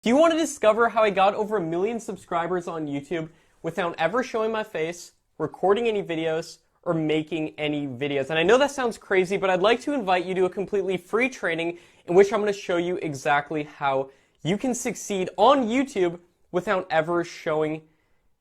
Do you want to discover how I got over 1 million subscribers on YouTube without ever showing my face, recording any videos, or making any videos? And I know that sounds crazy, but I'd like to invite you to a completely free training in which I'm going to show you exactly how you can succeed on YouTube without ever showing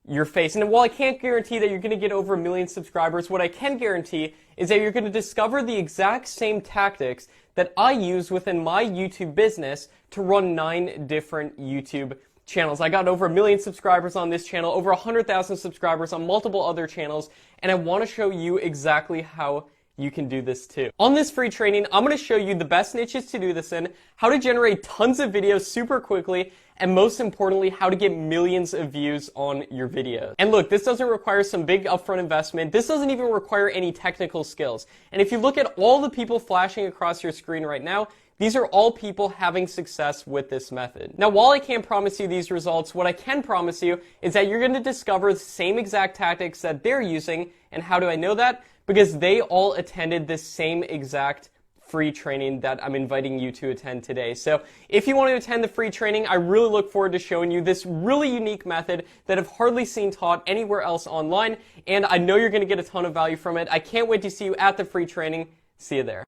your face. And while I can't guarantee that you're going to get over 1 million subscribers, what I can guarantee is that you're going to discover the exact same tactics that I use within my YouTube business to run 9 different YouTube channels. I got over 1 million subscribers on this channel, over 100,000 subscribers on multiple other channels, and I want to show you exactly how you can do this too. On this free training, I'm going to show you the best niches to do this in, how to generate tons of videos super quickly, and most importantly, how to get millions of views on your videos. And look, this doesn't require some big upfront investment. This doesn't even require any technical skills. And if you look at all the people flashing across your screen right now, these are all people having success with this method. Now, while I can't promise you these results, what I can promise you is that you're going to discover the same exact tactics that they're using. And how do I know that? Because they all attended this same exact free training that I'm inviting you to attend today. So if you want to attend the free training, I really look forward to showing you this really unique method that I've hardly seen taught anywhere else online, and I know you're going to get a ton of value from it. I can't wait to see you at the free training. See you there.